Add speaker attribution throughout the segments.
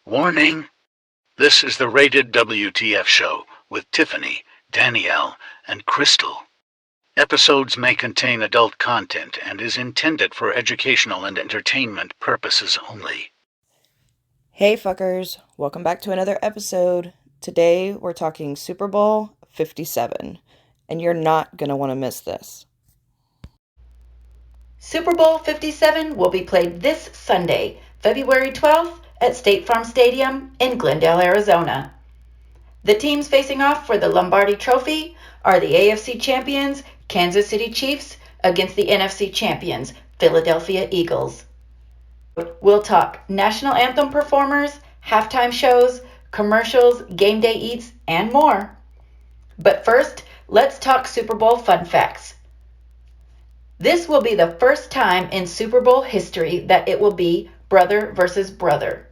Speaker 1: Warning! This is the Rated WTF show with Tiffany, Danielle, and Crystal. Episodes may contain adult content and is intended for educational and entertainment purposes only.
Speaker 2: Hey fuckers, welcome back to another episode. Today we're talking Super Bowl 57, and you're not going to want to miss this.
Speaker 3: Super Bowl 57 will be played this Sunday, February 12th at State Farm Stadium in Glendale, Arizona. The teams facing off for the Lombardi Trophy are the AFC champions, Kansas City Chiefs, against the NFC champions, Philadelphia Eagles. We'll talk national anthem performers, halftime shows, commercials, game day eats, and more. But first, let's talk Super Bowl fun facts. This will be the first time in Super Bowl history that it will be brother versus brother.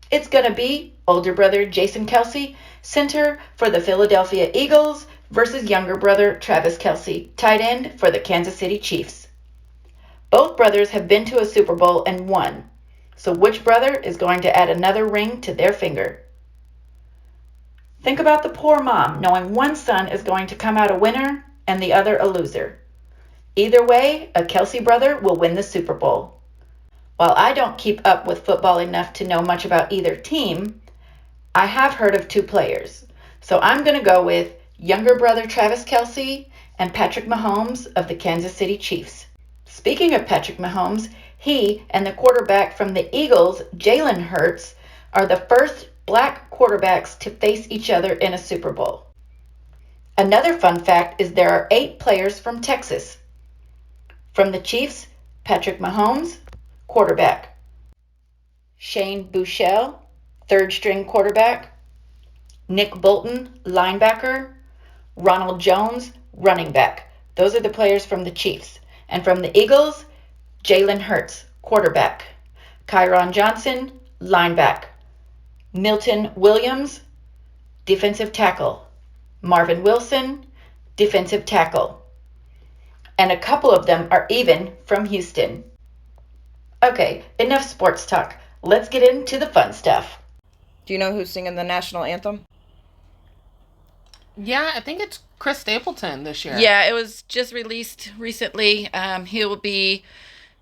Speaker 3: It's going to be older brother Jason Kelce, center for the Philadelphia Eagles, versus younger brother Travis Kelce, tight end for the Kansas City Chiefs. Both brothers have been to a Super Bowl and won, so which brother is going to add another ring to their finger? Think about the poor mom knowing one son is going to come out a winner and the other a loser. Either way, a Kelce brother will win the Super Bowl. While I don't keep up with football enough to know much about either team, I have heard of two players. So I'm going to go with younger brother Travis Kelce and Patrick Mahomes of the Kansas City Chiefs. Speaking of Patrick Mahomes, he and the quarterback from the Eagles, Jalen Hurts, are the first black quarterbacks to face each other in a Super Bowl. Another fun fact is there are 8 players from Texas. From the Chiefs, Patrick Mahomes, quarterback. Shane Buechele, third-string quarterback. Nick Bolton, linebacker. Ronald Jones, running back. Those are the players from the Chiefs. And from the Eagles, Jalen Hurts, quarterback. Kyron Johnson, linebacker. Milton Williams, defensive tackle. Marvin Wilson, defensive tackle. And a couple of them are even from Houston. Okay, enough sports talk. Let's get into the fun stuff.
Speaker 2: Do you know who's singing the national anthem?
Speaker 4: Yeah, I think it's Chris Stapleton this year.
Speaker 5: Yeah, it was just released recently. He will be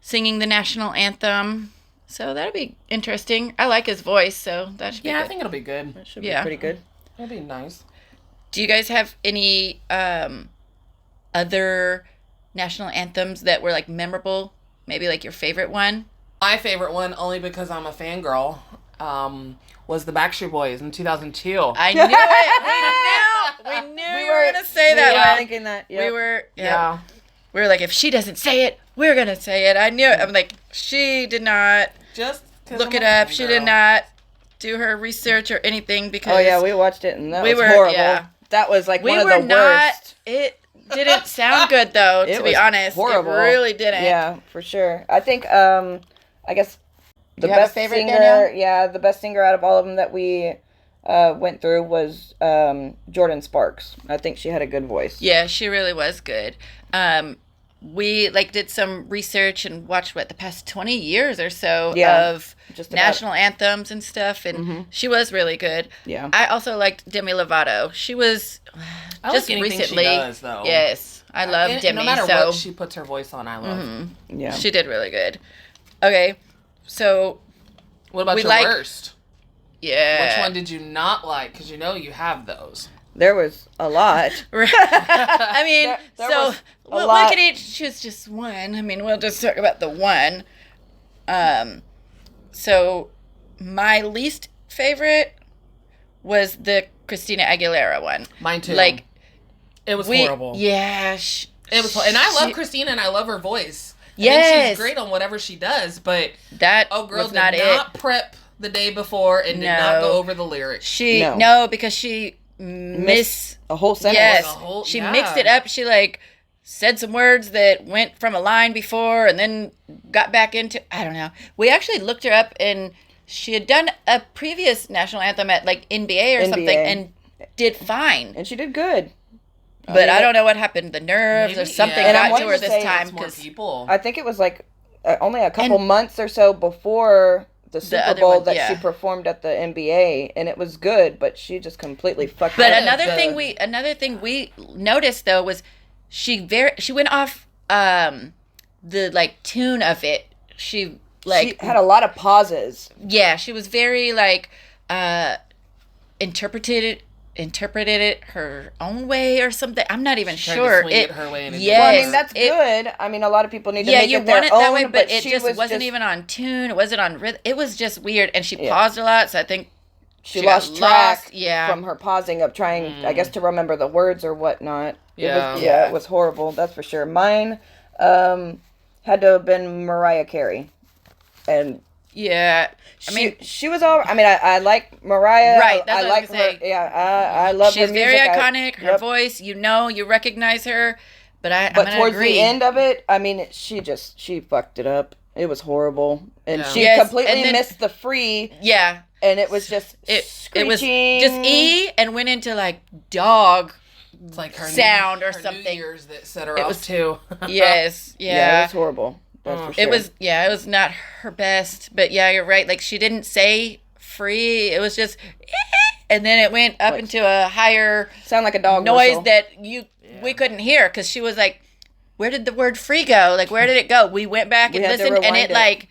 Speaker 5: singing the national anthem. So that'll be interesting. I like his voice, so that should be good.
Speaker 4: I think it'll be good.
Speaker 2: That should be pretty good.
Speaker 4: It'll be nice.
Speaker 5: Do you guys have any other national anthems that were like memorable? Maybe like your favorite one?
Speaker 4: My favorite one, only because I'm a fangirl, was the Backstreet Boys in 2002.
Speaker 5: I knew it. We knew you were going to say that
Speaker 2: We
Speaker 5: one.
Speaker 2: were thinking that. Yep.
Speaker 5: We were, We were like, if she doesn't say it, we're going to say it. I knew it. I'm like, she did not
Speaker 4: Just
Speaker 5: look it up. She did not do her research or anything because...
Speaker 2: Oh, yeah, we watched it, and that was horrible. Yeah. That was like one of the worst.
Speaker 5: It didn't sound good, though, to be honest.
Speaker 2: Horrible.
Speaker 5: It really didn't.
Speaker 2: Yeah, for sure. I think, I guess the best
Speaker 5: favorite,
Speaker 2: singer,
Speaker 5: Danielle?
Speaker 2: the best singer out of all of them that we went through was Jordan Sparks. I think she had a good voice.
Speaker 5: Yeah, she really was good. We did some research and watched the past 20 years or so of just national anthems and stuff, and she was really good.
Speaker 2: Yeah.
Speaker 5: I also liked Demi Lovato. She was just recently.
Speaker 4: She does, though.
Speaker 5: Yes, I love Demi.
Speaker 4: No matter what she puts her voice on, I love.
Speaker 5: Mm-hmm. Yeah, she did really good. Okay, so
Speaker 4: what about your worst?
Speaker 5: Yeah,
Speaker 4: which one did you not like? Because you know you have those.
Speaker 2: There was a lot.
Speaker 5: I mean, we can each choose just one. I mean, we'll just talk about the one. So my least favorite was the Christina Aguilera one.
Speaker 4: Mine too.
Speaker 5: It
Speaker 4: was horrible.
Speaker 5: Yeah.
Speaker 4: It was, and I love Christina, and I love her voice.
Speaker 5: Yes.
Speaker 4: And she's great on whatever she does, but
Speaker 5: that
Speaker 4: girl
Speaker 5: was
Speaker 4: did
Speaker 5: not
Speaker 4: prep the day before and did not go over the lyrics.
Speaker 5: Because she missed
Speaker 2: a whole sentence.
Speaker 5: Yes, she mixed it up. She said some words that went from a line before and then got back into, I don't know. We actually looked her up, and she had done a previous national anthem at NBA or something and did fine.
Speaker 2: And she did good.
Speaker 5: But I don't know what happened. The nerves or something got to her this time.
Speaker 4: More people.
Speaker 2: I think it was only a couple months or so before the Super
Speaker 5: other
Speaker 2: Bowl
Speaker 5: one,
Speaker 2: that
Speaker 5: yeah.
Speaker 2: she performed at the NBA, and it was good, but she just completely fucked
Speaker 5: But
Speaker 2: up.
Speaker 5: another thing we noticed though was she went off the like tune of it. She
Speaker 2: had a lot of pauses.
Speaker 5: Yeah, she was very like interpreted it her own way or something. I'm not even
Speaker 4: She tried
Speaker 5: sure.
Speaker 4: to swing it her way and it
Speaker 5: yes,
Speaker 2: Well, I mean, that's good. I mean, a lot of people need to make
Speaker 5: you
Speaker 2: it their
Speaker 5: want it
Speaker 2: own,
Speaker 5: that way, but it
Speaker 2: she
Speaker 5: just
Speaker 2: was
Speaker 5: wasn't even on tune. It wasn't on rhythm. It was just weird, and she paused a lot. So I think
Speaker 2: she
Speaker 5: got
Speaker 2: lost track
Speaker 5: Yeah,
Speaker 2: from her pausing of trying, I guess, to remember the words or whatnot.
Speaker 4: Yeah.
Speaker 2: It was horrible. That's for sure. Mine had to have been Mariah Carey, and
Speaker 5: yeah. I mean,
Speaker 2: she was all. I mean, I like Mariah.
Speaker 5: Right, that's
Speaker 2: I
Speaker 5: what I
Speaker 2: like
Speaker 5: was
Speaker 2: her.
Speaker 5: gonna say.
Speaker 2: Yeah, I love her
Speaker 5: she's
Speaker 2: music.
Speaker 5: very iconic. Her
Speaker 2: yep.
Speaker 5: voice, you recognize her. But I'm
Speaker 2: But
Speaker 5: gonna
Speaker 2: towards
Speaker 5: agree.
Speaker 2: the end of it, I mean, she fucked it up. It was horrible, and she
Speaker 5: Yes,
Speaker 2: completely
Speaker 5: and then-
Speaker 2: missed the free.
Speaker 5: Yeah,
Speaker 2: And it was just
Speaker 5: it was
Speaker 2: screeching.
Speaker 5: just E and went into like dog.
Speaker 4: It's like her
Speaker 5: sound or
Speaker 4: her
Speaker 5: something.
Speaker 4: New Year's that set her
Speaker 5: It
Speaker 4: off
Speaker 5: was-
Speaker 4: too.
Speaker 5: Yes,
Speaker 2: Yeah, it was horrible. That's for sure.
Speaker 5: It was not her best, but yeah, you're right. Like she didn't say free. It was just, and then it went up into a higher
Speaker 2: sound like a dog
Speaker 5: noise
Speaker 2: whistle.
Speaker 5: that we couldn't hear because she was like, "Where did the word free go? Like where did it go?" We went back and
Speaker 2: We had to
Speaker 5: listened, and
Speaker 2: rewind
Speaker 5: it like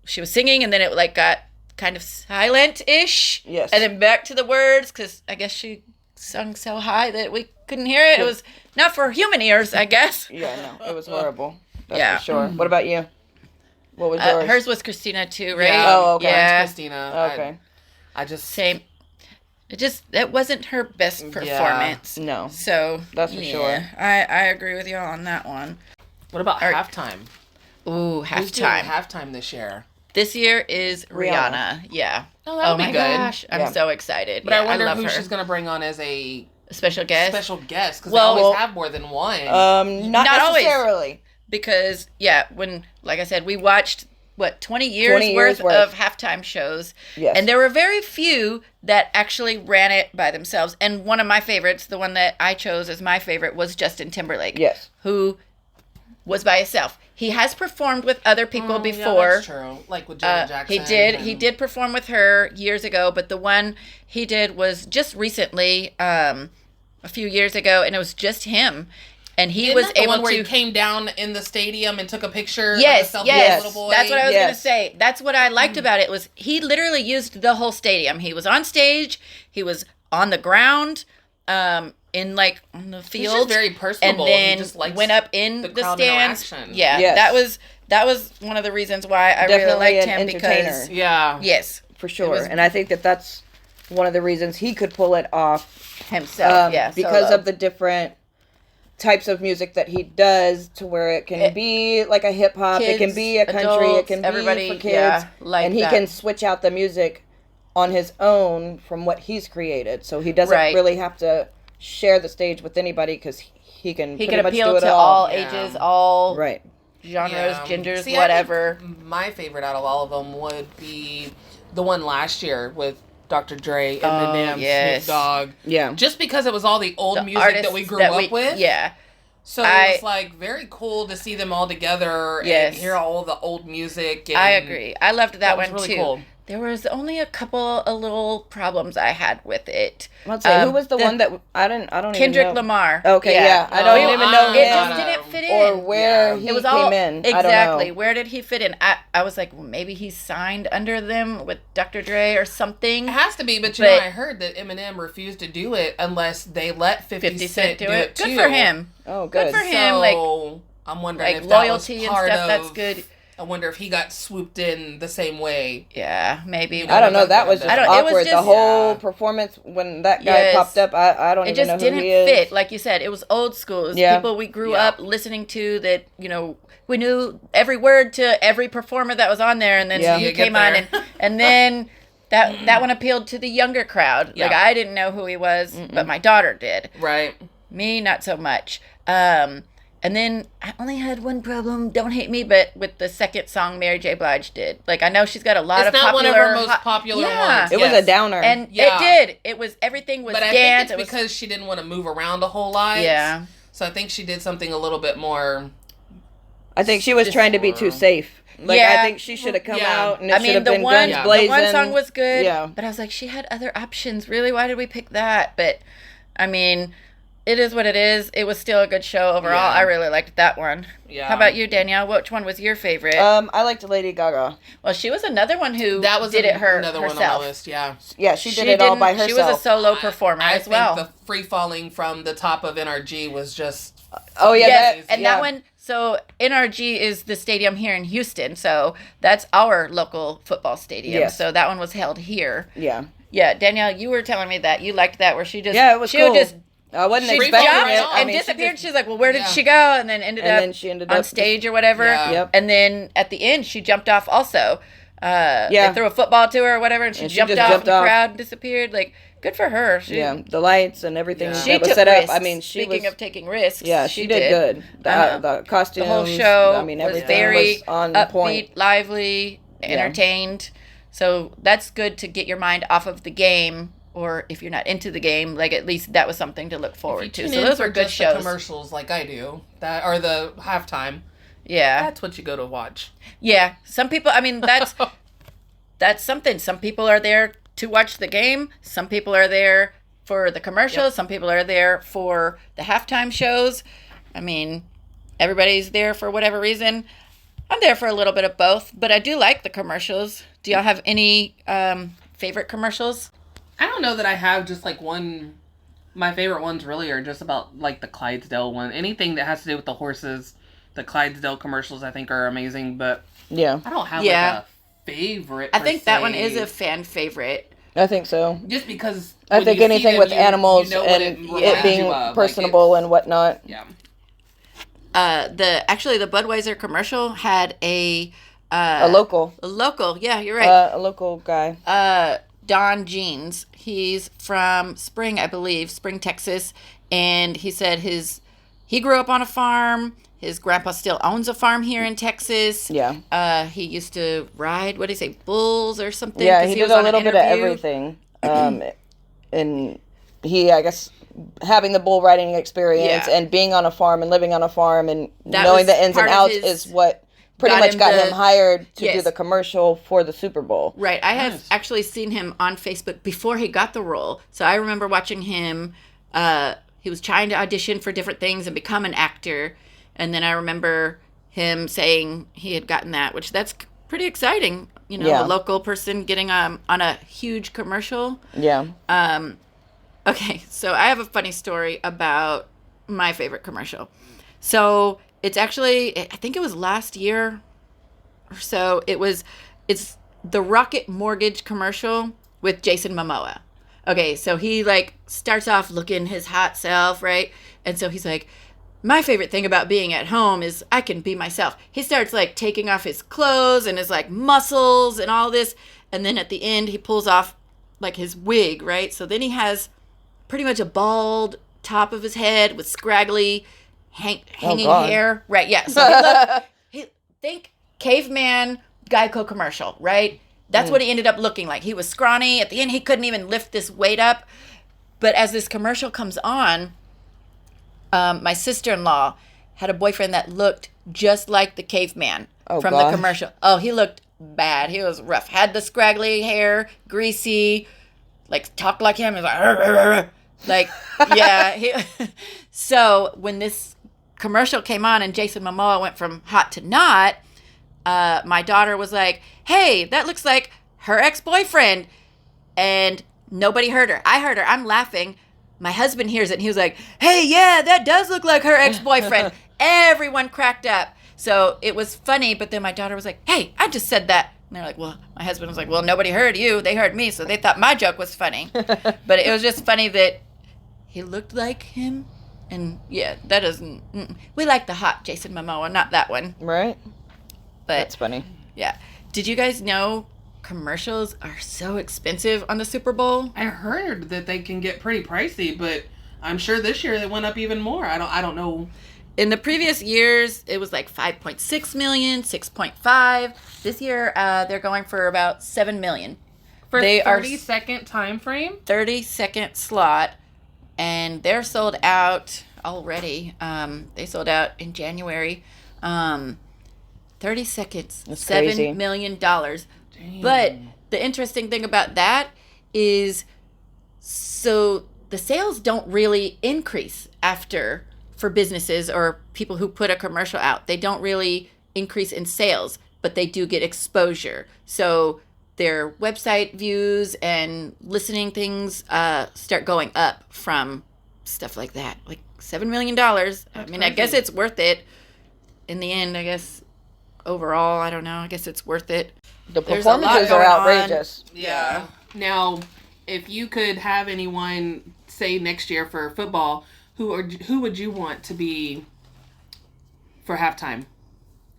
Speaker 5: she was singing, and then it like got kind of silent-ish.
Speaker 2: Yes.
Speaker 5: And then back to the words because I guess she sung so high that we couldn't hear it. It was not for human ears, I guess.
Speaker 2: Yeah, no, it was horrible. That's
Speaker 5: Yeah.
Speaker 2: for sure. What about you? What was yours?
Speaker 5: Hers was Christina too, right?
Speaker 4: Yeah.
Speaker 2: Oh, okay.
Speaker 5: Yeah.
Speaker 4: Mine's Christina.
Speaker 2: Okay.
Speaker 4: I just
Speaker 5: Same. That wasn't her best performance.
Speaker 2: No.
Speaker 5: So
Speaker 2: That's for sure.
Speaker 5: I agree with you on that one.
Speaker 4: What about halftime?
Speaker 5: Ooh,
Speaker 4: Who's doing
Speaker 5: halftime.
Speaker 4: halftime this year?
Speaker 5: This year is Rihanna. Yeah.
Speaker 4: Oh, that'll be
Speaker 5: my
Speaker 4: good.
Speaker 5: gosh, I'm
Speaker 2: Yeah.
Speaker 5: so excited.
Speaker 4: But I wonder
Speaker 5: love
Speaker 4: who
Speaker 5: her.
Speaker 4: she's going to bring on as a
Speaker 5: Special guest.
Speaker 4: special guest because
Speaker 5: Well,
Speaker 4: they always have more than one.
Speaker 2: Not
Speaker 5: always.
Speaker 2: necessarily.
Speaker 5: Because when like I said, we watched 20 years,
Speaker 2: 20 years worth.
Speaker 5: of halftime shows.
Speaker 2: Yes.
Speaker 5: And there were very few that actually ran it by themselves. And one of my favorites, the one that I chose as my favorite, was Justin Timberlake.
Speaker 2: Yes.
Speaker 5: Who was by himself. He has performed with other people
Speaker 4: Yeah,
Speaker 5: before.
Speaker 4: that's true. Like with Janet Jackson.
Speaker 5: He did perform with her years ago, but the one he did was just recently, a few years ago, and it was just him. And he
Speaker 4: Isn't
Speaker 5: was
Speaker 4: that the
Speaker 5: able
Speaker 4: one where
Speaker 5: to
Speaker 4: he came down in the stadium and took a picture.
Speaker 5: Yes,
Speaker 4: like a selfie
Speaker 5: yes.
Speaker 4: with a little boy.
Speaker 5: That's what I was
Speaker 2: Yes.
Speaker 5: going to say. That's what I liked about it was he literally used the whole stadium. He was on stage, he was on the ground, in like on the field.
Speaker 4: He's just very personable.
Speaker 5: And then
Speaker 4: He just likes
Speaker 5: went up in
Speaker 4: the
Speaker 5: the
Speaker 4: crowd
Speaker 5: stands.
Speaker 4: interaction.
Speaker 5: Yeah,
Speaker 2: Yes.
Speaker 5: that was one of the reasons why I
Speaker 2: Definitely
Speaker 5: really liked
Speaker 2: an
Speaker 5: him
Speaker 2: entertainer.
Speaker 5: because
Speaker 4: Yeah.
Speaker 5: yes,
Speaker 2: For sure.
Speaker 5: was-
Speaker 2: And I think that's one of the reasons he could pull it off.
Speaker 5: himself.
Speaker 2: Because
Speaker 5: solo.
Speaker 2: of the different types of music that he does to where it can be like a hip hop, it can
Speaker 5: kids,
Speaker 2: be a country,
Speaker 5: adults,
Speaker 2: it can
Speaker 5: everybody,
Speaker 2: be for kids.
Speaker 5: yeah, like
Speaker 2: and he
Speaker 5: that.
Speaker 2: can switch out the music on his own from what he's created. So he doesn't
Speaker 5: Right.
Speaker 2: really have to share the stage with anybody because he can
Speaker 5: he
Speaker 2: pretty
Speaker 5: can
Speaker 2: much
Speaker 5: appeal
Speaker 2: do it
Speaker 5: to
Speaker 2: all.
Speaker 5: all ages, all
Speaker 2: Right.
Speaker 5: genres,
Speaker 4: Yeah.
Speaker 5: genders,
Speaker 4: See, I
Speaker 5: whatever.
Speaker 4: think my favorite out of all of them would be the one last year with Dr. Dre, Eminem,
Speaker 5: yes.
Speaker 4: Snoop Dogg.
Speaker 2: Yeah.
Speaker 4: Just because it was all the old
Speaker 5: The
Speaker 4: music that we
Speaker 5: artists
Speaker 4: grew up with.
Speaker 5: Yeah.
Speaker 4: So
Speaker 5: I-
Speaker 4: it was like very cool to see them all together
Speaker 5: Yes.
Speaker 4: and hear all the old music. And
Speaker 5: I agree. I loved that
Speaker 4: was
Speaker 5: one
Speaker 4: really
Speaker 5: too.
Speaker 4: cool.
Speaker 5: There was only a couple of little problems I had with it.
Speaker 2: Let's say who was the one that I don't
Speaker 5: Kendrick
Speaker 2: even know.
Speaker 5: Lamar.
Speaker 2: Okay, yeah. I don't
Speaker 4: Oh,
Speaker 2: even know
Speaker 5: It
Speaker 2: him
Speaker 5: just didn't fit in.
Speaker 2: or where he
Speaker 5: It was
Speaker 2: came
Speaker 5: all
Speaker 2: in.
Speaker 5: exactly.
Speaker 2: I don't know.
Speaker 5: Where did he fit in? I was like, well, maybe he signed under them with Dr. Dre or something.
Speaker 4: It has to be, but
Speaker 5: But-
Speaker 4: I heard that Eminem refused to do it unless they let
Speaker 5: 50 Cent do it.
Speaker 4: too.
Speaker 5: Good for him.
Speaker 2: Oh, good.
Speaker 5: Good for him.
Speaker 4: So
Speaker 5: Like
Speaker 4: I'm wondering
Speaker 5: like
Speaker 4: if that
Speaker 5: loyalty
Speaker 4: was
Speaker 5: and
Speaker 4: part
Speaker 5: stuff. That's
Speaker 4: of-
Speaker 5: good.
Speaker 4: I wonder if he got swooped in the same way.
Speaker 5: Yeah, maybe.
Speaker 2: I don't know. That was just
Speaker 5: I don't- it was
Speaker 2: awkward. The
Speaker 5: just-
Speaker 2: whole
Speaker 4: Yeah.
Speaker 2: performance when that guy
Speaker 5: Yes.
Speaker 2: popped up, I don't
Speaker 5: It
Speaker 2: even
Speaker 5: just
Speaker 2: know who
Speaker 5: didn't
Speaker 2: he is.
Speaker 5: fit. Like you said, it was old school. It was
Speaker 2: Yeah.
Speaker 5: people we grew
Speaker 4: Yeah.
Speaker 5: up listening to that, we knew every word to every performer that was on there. And then
Speaker 2: Yeah.
Speaker 5: he
Speaker 4: You get
Speaker 5: came on
Speaker 4: there.
Speaker 5: and then that one appealed to the younger crowd. Like
Speaker 4: Yeah.
Speaker 5: I didn't know who he was, but my daughter did.
Speaker 4: Right.
Speaker 5: Me, not so much. And then I only had one problem, don't hate me, but with the second song Mary J. Blige did. Like I know she's got a lot
Speaker 4: It's
Speaker 5: of
Speaker 4: not
Speaker 5: popular
Speaker 4: one of her most popular ones.
Speaker 2: It was a downer.
Speaker 5: And
Speaker 4: Yeah.
Speaker 5: it did. It was everything was
Speaker 4: But I
Speaker 5: dance.
Speaker 4: think it's because she didn't want to move around a whole lot.
Speaker 5: Yeah.
Speaker 4: So I think she did something a little bit more.
Speaker 2: I think she was trying to be too safe. Like,
Speaker 5: Yeah.
Speaker 2: I think she should have come
Speaker 4: Yeah.
Speaker 2: out and it
Speaker 5: I
Speaker 2: should
Speaker 5: mean,
Speaker 2: have
Speaker 5: the
Speaker 2: been
Speaker 5: one,
Speaker 2: guns
Speaker 5: the
Speaker 2: blazing.
Speaker 5: one song was good.
Speaker 2: Yeah.
Speaker 5: But I was like, she had other options. Really? Why did we pick that? But, I mean, it is what it is. It was still a good show overall.
Speaker 4: Yeah.
Speaker 5: I really liked that one.
Speaker 4: Yeah.
Speaker 5: How about you, Danielle? Which one was your favorite?
Speaker 2: I liked Lady Gaga.
Speaker 5: Well, she was another one who
Speaker 4: That was
Speaker 5: did it
Speaker 4: another
Speaker 5: herself.
Speaker 4: one on the list. Yeah.
Speaker 2: Yeah, she did it all by herself.
Speaker 5: She was a solo performer
Speaker 4: I
Speaker 5: as well.
Speaker 4: think the free falling from the top of NRG was just.
Speaker 2: Oh, yeah.
Speaker 5: Yes,
Speaker 2: That,
Speaker 5: and
Speaker 2: yeah.
Speaker 5: that one. So NRG is the stadium here in Houston. So that's our local football stadium.
Speaker 2: Yes.
Speaker 5: So that one was held here.
Speaker 2: Yeah.
Speaker 5: Yeah, Danielle, you were telling me that you liked that where she just
Speaker 2: Yeah, it was
Speaker 5: she
Speaker 2: cool.
Speaker 5: would just
Speaker 2: I wasn't
Speaker 5: she
Speaker 2: expecting
Speaker 5: jumped
Speaker 2: it. I
Speaker 5: and
Speaker 2: mean,
Speaker 5: disappeared.
Speaker 2: She
Speaker 5: She's like, well, where did
Speaker 4: Yeah.
Speaker 5: she go? And then
Speaker 2: And then she ended
Speaker 5: on
Speaker 2: up
Speaker 5: stage or whatever.
Speaker 4: Yeah.
Speaker 2: Yep.
Speaker 5: And then at the end, she jumped off also.
Speaker 2: Yeah.
Speaker 5: They threw a football to her or whatever, and she
Speaker 2: And she
Speaker 5: jumped
Speaker 2: just
Speaker 5: off
Speaker 2: jumped
Speaker 5: the
Speaker 2: off.
Speaker 5: crowd and disappeared. Like, good for her. She,
Speaker 2: yeah, the lights and everything
Speaker 4: Yeah.
Speaker 5: She
Speaker 2: that was
Speaker 5: took
Speaker 2: set
Speaker 5: risks.
Speaker 2: up. I mean, she
Speaker 5: Speaking
Speaker 2: was.
Speaker 5: of taking risks,
Speaker 2: Yeah, she did good. The costumes,
Speaker 5: the whole show
Speaker 2: I mean,
Speaker 5: was
Speaker 2: everything
Speaker 5: very
Speaker 2: was on
Speaker 5: upbeat,
Speaker 2: point.
Speaker 5: lively, entertained. So that's good to get your mind off of the game, or if you're not into the game, like at least that was something to look forward to.
Speaker 4: Tune
Speaker 5: So
Speaker 4: in
Speaker 5: those
Speaker 4: for
Speaker 5: were good
Speaker 4: just the
Speaker 5: shows.
Speaker 4: commercials like I do, that or the halftime.
Speaker 5: Yeah,
Speaker 4: That's what you go to watch.
Speaker 5: yeah. Some people, I mean, that's something. Some people are there to watch the game. Some people are there for the commercials.
Speaker 4: Yep.
Speaker 5: Some people are there for the halftime shows. I mean, everybody's there for whatever reason. I'm there for a little bit of both, but I do like the commercials. Do y'all have any favorite commercials?
Speaker 4: I don't know that I have just like one. My favorite ones really are just about like the Clydesdale one. Anything that has to do with the horses, the Clydesdale commercials I think are amazing, but
Speaker 2: Yeah,
Speaker 4: I don't have
Speaker 5: Yeah.
Speaker 4: like a favorite.
Speaker 5: I
Speaker 4: per
Speaker 5: think that one
Speaker 4: se.
Speaker 5: is a fan favorite.
Speaker 2: I think so.
Speaker 4: Just because
Speaker 2: I
Speaker 4: when
Speaker 2: think
Speaker 4: you see
Speaker 2: anything
Speaker 4: them,
Speaker 2: with
Speaker 4: you
Speaker 2: animals
Speaker 4: know what
Speaker 2: and
Speaker 4: reminds
Speaker 2: it being
Speaker 4: you of. Like,
Speaker 2: personable and whatnot.
Speaker 4: yeah.
Speaker 5: The Budweiser commercial had a
Speaker 2: local,
Speaker 5: yeah, you're right.
Speaker 2: a local guy.
Speaker 5: Don Jeans. He's from Spring, I believe, Spring, Texas, and he said he grew up on a farm. His grandpa still owns a farm here in Texas.
Speaker 2: Yeah.
Speaker 5: He used to ride, what did he say, bulls or something?
Speaker 2: Yeah,
Speaker 5: 'cause
Speaker 2: he
Speaker 5: was
Speaker 2: did a
Speaker 5: on an
Speaker 2: little bit of
Speaker 5: interview.
Speaker 2: everything. And he, I guess, having the bull riding experience
Speaker 5: Yeah.
Speaker 2: and being on a farm and living on a farm and
Speaker 5: That
Speaker 2: knowing
Speaker 5: was
Speaker 2: the ins and
Speaker 5: part of
Speaker 2: outs
Speaker 5: his-
Speaker 2: is what pretty
Speaker 5: got
Speaker 2: much
Speaker 5: him
Speaker 2: got
Speaker 5: the-
Speaker 2: him hired to do
Speaker 5: Yes.
Speaker 2: the commercial for the Super Bowl.
Speaker 5: Right. I have
Speaker 4: Nice.
Speaker 5: actually seen him on Facebook before he got the role. So I remember watching him. He was trying to audition for different things and become an actor. And then I remember him saying he had gotten that, which that's pretty exciting. You know,
Speaker 2: Yeah.
Speaker 5: a local person getting on a huge commercial.
Speaker 2: Yeah.
Speaker 5: Okay, so I have a funny story about my favorite commercial. So it's actually, I think it was last year or so. It's the Rocket Mortgage commercial with Jason Momoa. Okay, so he like starts off looking his hot self, right? And so he's like, my favorite thing about being at home is I can be myself. He starts like taking off his clothes and his like muscles and all this. And then at the end, he pulls off like his wig, right? So then he has pretty much a bald top of his head with scraggly hanging
Speaker 2: God.
Speaker 5: hair. Right, yeah. So think caveman Geico commercial, right? That's what he ended up looking like. He was scrawny. At the end, he couldn't even lift this weight up. But as this commercial comes on, my sister-in-law had a boyfriend that looked just like the caveman from the
Speaker 2: gosh.
Speaker 5: commercial. Oh, he looked bad. He was rough. Had the scraggly hair, greasy, like talked like him. He was like, "Arr, arr, arr." Like, yeah. So when this commercial came on and Jason Momoa went from hot to not, my daughter was like, hey, that looks like her ex-boyfriend. And nobody heard her. I heard her. I'm laughing. My husband hears it and he was like, hey, yeah, that does look like her ex-boyfriend. Everyone cracked up. So it was funny, but then my daughter was like, hey, I just said that. And they're like, well, my husband was like, well, nobody heard you. They heard me, so they thought my joke was funny. But it was just funny that he looked like him. And yeah, that doesn't... We like the hot Jason Momoa, not that one.
Speaker 2: Right?
Speaker 5: But
Speaker 2: That's funny.
Speaker 5: yeah. Did you guys know commercials are so expensive on the Super Bowl?
Speaker 4: I heard that they can get pretty pricey, but I'm sure this year they went up even more. I don't know.
Speaker 5: In the previous years, it was like 5.6 million, 6.5. This year, they're going for about 7 million.
Speaker 4: For
Speaker 5: They are
Speaker 4: 30-second time frame?
Speaker 5: 30-second slot, and they're sold out already. They sold out in January. 30 seconds,
Speaker 2: That's
Speaker 5: $7
Speaker 2: crazy.
Speaker 5: million. But the interesting thing about that is, so the sales don't really increase after for businesses or people who put a commercial out. They don't really increase in sales, but they do get exposure. So their website views and listening things start going up from stuff like that. Like $7 million. I mean, I guess it's worth it. In the end, I guess overall, I don't know. I guess it's worth it.
Speaker 2: The
Speaker 5: There's a lot
Speaker 2: performances are
Speaker 5: going on.
Speaker 2: outrageous.
Speaker 4: Yeah. Now, if you could have anyone say next year for football, who would you want to be for halftime?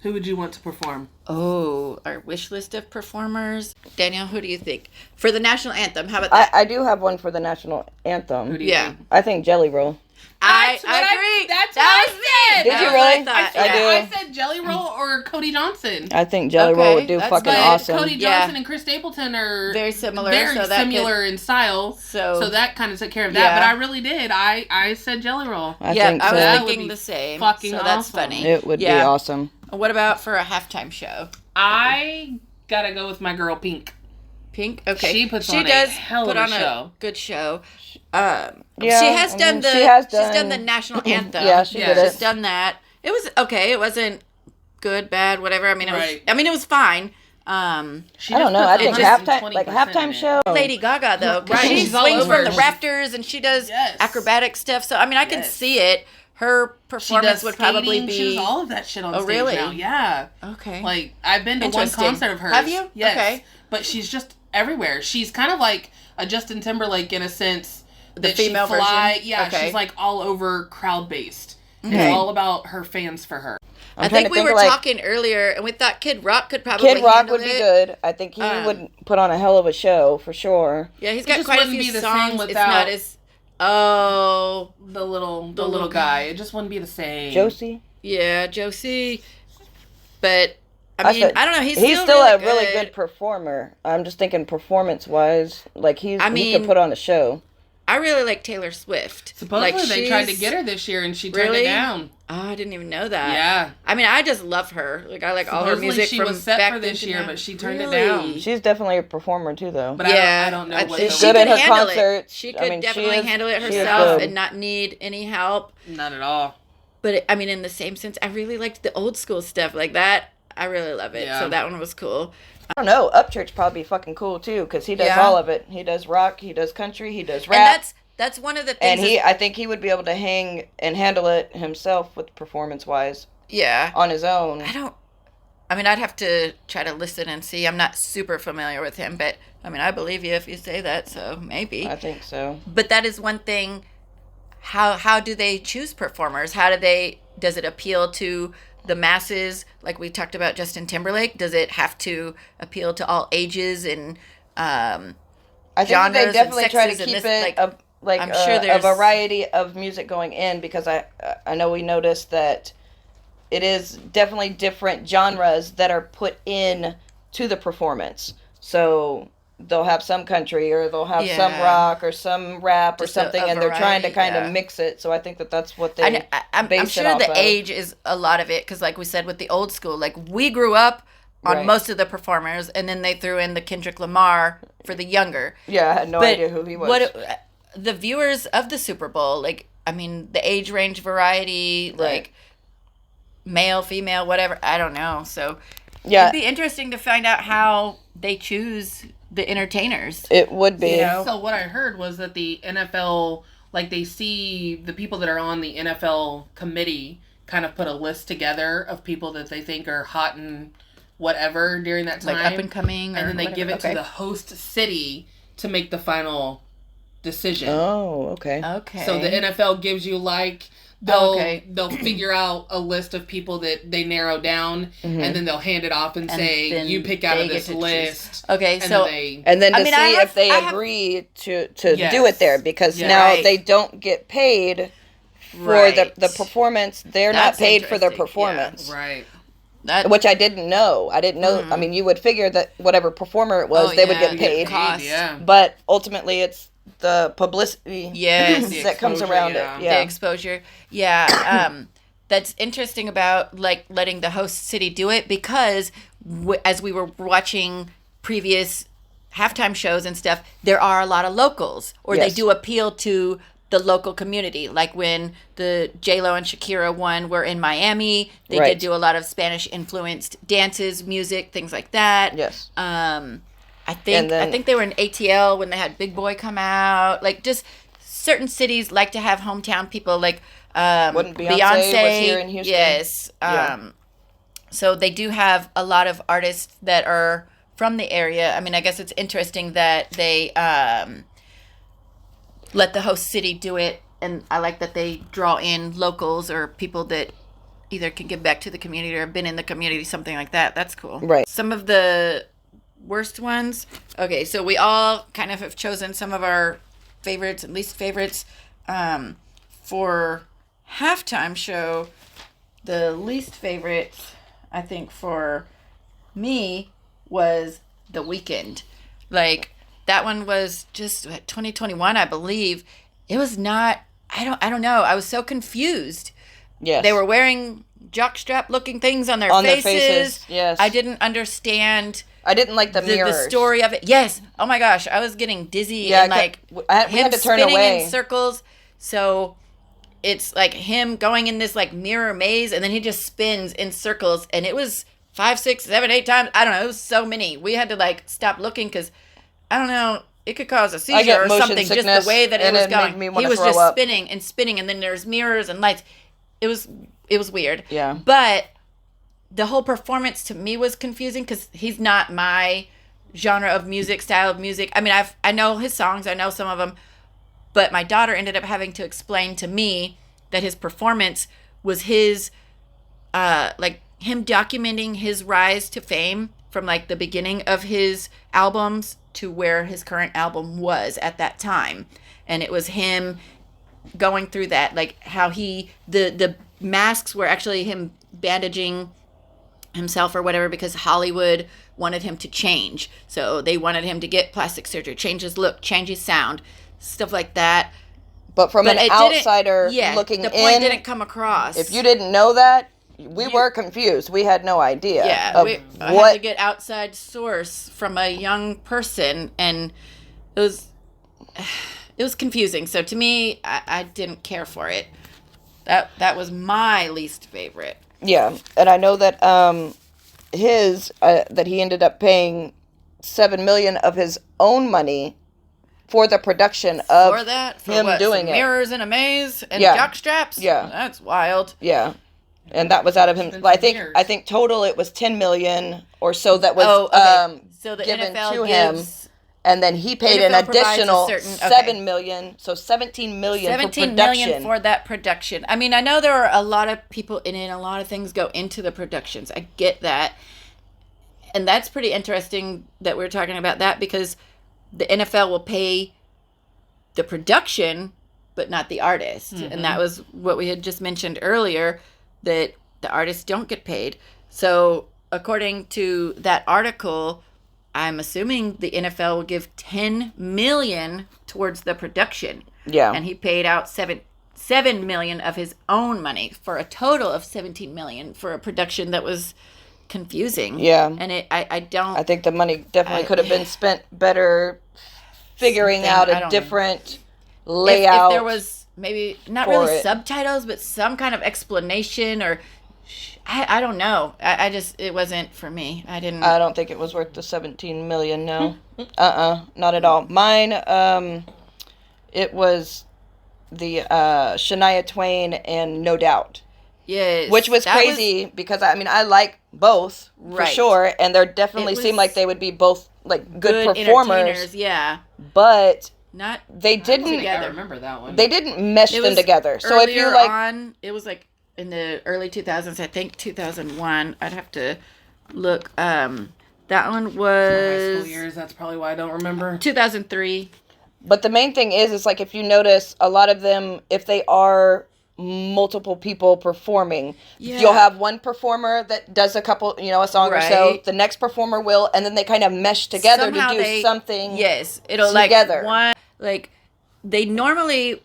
Speaker 4: Who would you want to perform?
Speaker 5: Oh, our wish list of performers. Danielle, who do you think? For the national anthem, how about that?
Speaker 2: I do have one for the national anthem.
Speaker 4: Who do you think?
Speaker 2: I think Jelly Roll.
Speaker 5: I
Speaker 4: That's what
Speaker 5: agree.
Speaker 4: That's what I said.
Speaker 2: Did you really?
Speaker 5: I
Speaker 2: do.
Speaker 4: I said Jelly Roll or Cody Johnson.
Speaker 2: I think Jelly
Speaker 5: Okay,
Speaker 2: Roll would do
Speaker 5: that's
Speaker 2: fucking
Speaker 5: good.
Speaker 2: awesome.
Speaker 4: Cody
Speaker 5: Yeah.
Speaker 4: Johnson and Chris Stapleton are
Speaker 5: Very similar.
Speaker 4: Very
Speaker 5: so that
Speaker 4: similar in style.
Speaker 5: So
Speaker 4: that kind of took care of that.
Speaker 5: Yeah.
Speaker 4: But I really did. I said Jelly Roll.
Speaker 2: I
Speaker 5: yeah,
Speaker 2: think
Speaker 5: I
Speaker 2: so.
Speaker 5: was
Speaker 4: That would
Speaker 5: thinking
Speaker 4: be
Speaker 5: the same.
Speaker 4: fucking
Speaker 5: so that's
Speaker 4: awesome.
Speaker 5: funny.
Speaker 2: It would be awesome.
Speaker 5: What about for a halftime show?
Speaker 4: I gotta go with my girl Pink.
Speaker 5: Pink? Okay.
Speaker 4: She puts
Speaker 5: she
Speaker 4: on a
Speaker 5: does
Speaker 4: hell
Speaker 5: put
Speaker 4: of a
Speaker 5: on
Speaker 4: show.
Speaker 5: a good show.
Speaker 2: Yeah,
Speaker 5: she has
Speaker 2: I
Speaker 5: done
Speaker 2: mean,
Speaker 5: the
Speaker 2: she's
Speaker 5: she's done the national anthem.
Speaker 2: Yeah, she did
Speaker 5: She's
Speaker 2: it.
Speaker 5: done that. It was okay. It wasn't good, bad, whatever. I mean,
Speaker 4: Right.
Speaker 5: it was fine.
Speaker 4: She
Speaker 2: I
Speaker 4: just
Speaker 2: don't know.
Speaker 4: puts
Speaker 2: I think
Speaker 4: less than
Speaker 2: halftime, like
Speaker 4: 20%
Speaker 2: halftime
Speaker 4: in it.
Speaker 2: show.
Speaker 5: Lady Gaga though, 'cause
Speaker 4: Right,
Speaker 5: she
Speaker 4: she's all
Speaker 5: swings
Speaker 4: over.
Speaker 5: from the
Speaker 4: She's-
Speaker 5: rafters and she does
Speaker 4: Yes.
Speaker 5: acrobatic stuff. So I mean, I can
Speaker 4: Yes.
Speaker 5: see it. Her
Speaker 4: She
Speaker 5: performance
Speaker 4: does
Speaker 5: would probably
Speaker 4: skating,
Speaker 5: be
Speaker 4: She does all of that shit on
Speaker 5: Oh,
Speaker 4: stage
Speaker 5: really?
Speaker 4: now. Yeah.
Speaker 5: okay.
Speaker 4: Like, I've been to one
Speaker 5: Interesting.
Speaker 4: concert of hers.
Speaker 5: Have you?
Speaker 4: Yes.
Speaker 5: Okay.
Speaker 4: But she's just everywhere. She's kind of like a Justin Timberlake in a sense.
Speaker 5: The
Speaker 4: That
Speaker 5: female
Speaker 4: she fly,
Speaker 5: version?
Speaker 4: Yeah,
Speaker 5: Okay.
Speaker 4: she's like all over crowd based.
Speaker 2: Okay.
Speaker 4: It's all about her fans for her.
Speaker 5: I
Speaker 2: trying
Speaker 5: think
Speaker 2: to
Speaker 5: we were
Speaker 2: like,
Speaker 5: talking earlier, and we thought Kid Rock could probably
Speaker 2: Kid Rock
Speaker 5: handle
Speaker 2: would be
Speaker 5: it.
Speaker 2: good. I think he would put on a hell of a show for sure.
Speaker 5: Yeah, he's
Speaker 4: It
Speaker 5: got
Speaker 4: just
Speaker 5: quite a
Speaker 4: wouldn't
Speaker 5: few
Speaker 4: be the
Speaker 5: songs.
Speaker 4: same
Speaker 5: It's
Speaker 4: without-
Speaker 5: not as
Speaker 4: The little
Speaker 5: little
Speaker 4: guy. It just wouldn't be the same.
Speaker 2: Josie.
Speaker 5: yeah, Josie. But I mean, I don't know. He's
Speaker 2: still
Speaker 5: really
Speaker 2: a really good performer. I'm just thinking performance wise, like he
Speaker 5: mean,
Speaker 2: could put on a show.
Speaker 5: I really like Taylor Swift.
Speaker 4: Supposedly
Speaker 5: Like,
Speaker 4: they tried to
Speaker 5: she's-
Speaker 4: get her this year and she turned
Speaker 5: Really?
Speaker 4: it down.
Speaker 5: Oh, I didn't even know that.
Speaker 4: Yeah.
Speaker 5: I mean, I just love her. Like, I like all her
Speaker 4: Supposedly
Speaker 5: music
Speaker 4: she
Speaker 5: from
Speaker 4: was set
Speaker 5: back
Speaker 4: for this
Speaker 5: then to
Speaker 4: year,
Speaker 5: now.
Speaker 4: but she turned it
Speaker 5: Really?
Speaker 4: down.
Speaker 2: She's definitely a performer too, though.
Speaker 4: But
Speaker 5: Yeah,
Speaker 4: I don't know what
Speaker 2: She's
Speaker 5: she
Speaker 4: the-
Speaker 2: good at
Speaker 5: could
Speaker 2: her
Speaker 5: handle
Speaker 2: concerts.
Speaker 5: It. She
Speaker 2: I
Speaker 5: could
Speaker 2: mean, she
Speaker 5: definitely
Speaker 2: is-
Speaker 5: handle it
Speaker 2: she is
Speaker 5: herself
Speaker 2: good.
Speaker 5: and not need any help.
Speaker 4: Not at all.
Speaker 5: But I mean, in the same sense, I really liked the old school stuff like that. I really love it.
Speaker 4: Yeah.
Speaker 5: So that one was cool.
Speaker 2: I don't know. Upchurch probably be fucking cool too, because he does
Speaker 5: Yeah.
Speaker 2: all of it. He does rock, he does country, he does rap,
Speaker 5: And that's one of the things.
Speaker 2: and I think he would be able to hang and handle it himself with performance wise
Speaker 5: yeah.
Speaker 2: on his own.
Speaker 5: I mean, I'd have to try to listen and see. I'm not super familiar with him, but I mean, I believe you if you say that, so maybe.
Speaker 2: I think so.
Speaker 5: But that is one thing. How do they choose performers? Does it appeal to the masses? Like we talked about Justin Timberlake, does it have to appeal to all ages and
Speaker 2: I think
Speaker 5: genres
Speaker 2: they
Speaker 5: and
Speaker 2: definitely try to
Speaker 5: sexes and
Speaker 2: keep
Speaker 5: this,
Speaker 2: it
Speaker 5: I'm sure
Speaker 2: a
Speaker 5: there's-
Speaker 2: variety of music going in, because I know we noticed that it is definitely different genres that are put in to the performance. So they'll have some country, or they'll have some
Speaker 5: Yeah.
Speaker 2: rock, or some rap, or
Speaker 5: Just
Speaker 2: something,
Speaker 5: a
Speaker 2: and they're trying to
Speaker 5: variety,
Speaker 2: kind
Speaker 5: yeah.
Speaker 2: of mix it. So I think that's what they
Speaker 5: I'm
Speaker 2: base it
Speaker 5: sure
Speaker 2: off
Speaker 5: the
Speaker 2: of.
Speaker 5: age is a lot of it because, like we said, with the old school, like we grew up on
Speaker 2: Right.
Speaker 5: most of the performers, and then they threw in the Kendrick Lamar for the younger.
Speaker 2: Yeah, I had no
Speaker 5: But
Speaker 2: idea who he was.
Speaker 5: The viewers of the Super Bowl, like, I mean, the age range variety,
Speaker 2: Right.
Speaker 5: like male, female, whatever, I don't know. So
Speaker 2: Yeah,
Speaker 5: it'd be interesting to find out how they choose the entertainers.
Speaker 2: it would be.
Speaker 5: You know?
Speaker 4: So what I heard was that the NFL, like they see the people that are on the NFL committee kind of put a list together of people that they think are hot and whatever during that time.
Speaker 5: Like up and coming, or
Speaker 4: and then they
Speaker 5: whatever.
Speaker 4: give it
Speaker 5: Okay.
Speaker 4: to the host city to make the final decision.
Speaker 2: Oh, okay.
Speaker 5: Okay.
Speaker 4: So the NFL gives you like they'll
Speaker 5: Okay.
Speaker 4: figure out a list of people that they narrow down, and then they'll hand it off and,
Speaker 5: And
Speaker 4: say
Speaker 5: then
Speaker 4: you pick out
Speaker 5: they
Speaker 4: of
Speaker 5: get
Speaker 4: this
Speaker 5: to choose.
Speaker 4: list.
Speaker 5: Okay,
Speaker 4: And
Speaker 5: so
Speaker 4: then they
Speaker 2: And then to
Speaker 5: I mean,
Speaker 2: see
Speaker 5: I have-
Speaker 2: if they
Speaker 5: I have-
Speaker 2: agree to
Speaker 4: Yes.
Speaker 2: do it there, because
Speaker 4: Yeah.
Speaker 2: now
Speaker 5: Right.
Speaker 2: they don't get paid for
Speaker 5: Right.
Speaker 2: the performance. They're
Speaker 5: That's
Speaker 2: not paid for their
Speaker 5: interesting,
Speaker 2: performance.
Speaker 4: right.
Speaker 5: that
Speaker 2: Which I didn't know. I didn't know. I mean, you would figure that whatever performer it was,
Speaker 5: Oh,
Speaker 2: they would
Speaker 5: yeah,
Speaker 2: get
Speaker 5: the
Speaker 2: paid.
Speaker 5: cost.
Speaker 4: Yeah.
Speaker 2: But ultimately, it's the publicity
Speaker 5: Yes.
Speaker 4: The
Speaker 2: that comes
Speaker 4: exposure,
Speaker 2: around
Speaker 4: yeah.
Speaker 2: it.
Speaker 5: the
Speaker 2: Yeah.
Speaker 5: exposure. Yeah. that's interesting about like letting the host city do it, because as we were watching previous halftime shows and stuff, there are a lot of locals, or they do appeal to the local community. Like when the J-Lo and Shakira one were in Miami, they did do a lot of Spanish influenced dances, music, things like that.
Speaker 2: Yes.
Speaker 5: I think they were in ATL when they had Big Boy come out. Like, just certain cities like to have hometown people. Like
Speaker 2: Wouldn't Beyonce was here in Houston?
Speaker 5: Yes. So they do have a lot of artists that are from the area. I mean, I guess it's interesting that they let the host city do it, and I like that they draw in locals or people that either can give back to the community or have been in the community, something like that. That's cool.
Speaker 2: Right.
Speaker 5: Some of the worst ones. Okay, so we all kind of have chosen some of our favorites and least favorites. For halftime show, the least favorite, I think, for me was The Weeknd. Like, that one was just 2021, I believe. It was not, I don't know. I was so confused.
Speaker 2: Yes.
Speaker 5: They were wearing jockstrap looking things on their faces.
Speaker 2: Yes.
Speaker 5: I didn't understand.
Speaker 2: I didn't like the mirrors.
Speaker 5: The story of it. Yes. Oh my gosh. I was getting dizzy and
Speaker 2: we had to turn
Speaker 5: spinning
Speaker 2: away
Speaker 5: in circles. So it's like him going in this like mirror maze, and then he just spins in circles, and it was 5, 6, 7, 8 times. I don't know. It was so many. We had to like stop looking because I don't know. It could cause a seizure or something. Just the way that it was going. He was just spinning and spinning, and then there's mirrors and lights. It was weird.
Speaker 2: Yeah.
Speaker 5: But the whole performance to me was confusing because he's not my genre of music, style of music. I mean, I know his songs. I know some of them. But my daughter ended up having to explain to me that his performance was his, like, him documenting his rise to fame from, like, the beginning of his albums to where his current album was at that time. And it was him going through that, like, how the masks were actually him bandaging himself or whatever because Hollywood wanted him to change. So they wanted him to get plastic surgery, change his look, change his sound, stuff like that.
Speaker 2: But from an outsider looking in,
Speaker 5: the point didn't come across.
Speaker 2: If you didn't know that, we were confused. We had no idea.
Speaker 5: Yeah, I had to get outside source from a young person, and it was confusing. So to me, I didn't care for it. That was my least favorite.
Speaker 2: Yeah, and I know that that he ended up paying $7 million of his own money for the production of him doing it.
Speaker 5: Mirrors in a maze and jockstraps.
Speaker 2: Yeah,
Speaker 5: that's wild.
Speaker 2: Yeah, and that was out of him. I think total it was $10 million or so that was
Speaker 5: so the
Speaker 2: given
Speaker 5: NFL
Speaker 2: to him. And then he paid an additional $7 million, so $17 million for production.
Speaker 5: $17 million for that production. I mean, I know there are a lot of people in it, a lot of things go into the productions. I get that. And that's pretty interesting that we're talking about that because the NFL will pay the production, but not the artist. Mm-hmm. And that was what we had just mentioned earlier, that the artists don't get paid. So according to that article, I'm assuming the NFL will give $10 million towards the production.
Speaker 2: Yeah.
Speaker 5: And he paid out $7 million of his own money for a total of $17 million for a production that was confusing.
Speaker 2: Yeah.
Speaker 5: And I
Speaker 2: think the money definitely could have been spent better figuring out a different layout.
Speaker 5: If there was maybe not really subtitles, but some kind of explanation or I don't know. I just, it wasn't for me. I don't
Speaker 2: think it was worth the $17 million, no. Not at all. Mine, it was the Shania Twain and No Doubt.
Speaker 5: Yes.
Speaker 2: Which was crazy because, I like both, for sure. And they definitely seemed like they would be both, like, good performers.
Speaker 5: Yeah.
Speaker 2: But
Speaker 5: they
Speaker 4: didn't. I remember that one.
Speaker 2: They didn't mesh them together. So if you're like.
Speaker 5: It was like. In the early 2000s, I think 2001. I'd have to look. That one was
Speaker 4: high school years. That's probably why I don't remember.
Speaker 5: 2003.
Speaker 2: But the main thing is like if you notice, a lot of them, if they are multiple people performing, you'll have one performer that does a couple, a song or so. The next performer will, and then they kind of mesh together to do something.
Speaker 5: Yes, it'll
Speaker 2: together.
Speaker 5: They normally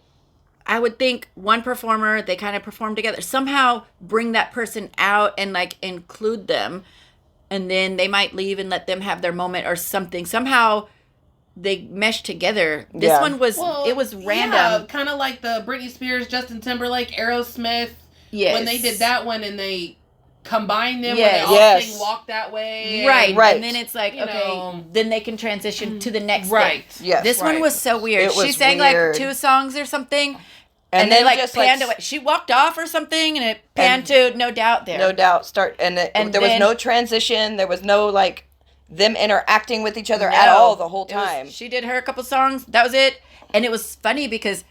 Speaker 5: I would think one performer, they kind of perform together. Somehow bring that person out and like include them. And then they might leave and let them have their moment or something. Somehow they mesh together. This one was, it was random.
Speaker 4: Yeah, kind of like the Britney Spears, Justin Timberlake, Aerosmith.
Speaker 5: Yes.
Speaker 4: When they did that one and they combined them
Speaker 5: Yes.
Speaker 4: when they all
Speaker 2: Yes.
Speaker 4: sing Walk That Way.
Speaker 5: Right.
Speaker 2: Right.
Speaker 5: And then it's like,
Speaker 4: You
Speaker 5: okay,
Speaker 4: know.
Speaker 5: then they can transition to the next
Speaker 4: Right.
Speaker 5: thing.
Speaker 2: Yes.
Speaker 5: This one
Speaker 4: Right.
Speaker 5: was so weird.
Speaker 2: It was
Speaker 5: She sang
Speaker 2: weird.
Speaker 5: like 2 songs or something.
Speaker 2: And
Speaker 5: they
Speaker 2: then
Speaker 5: like
Speaker 2: just,
Speaker 5: panned
Speaker 2: like,
Speaker 5: away. She walked off or something, and it panned to No Doubt there.
Speaker 2: No Doubt and there was
Speaker 5: then-
Speaker 2: no transition. There was no like them interacting with each other at all the whole
Speaker 5: It was-
Speaker 2: time.
Speaker 5: she did her couple songs. That was it. And it was funny because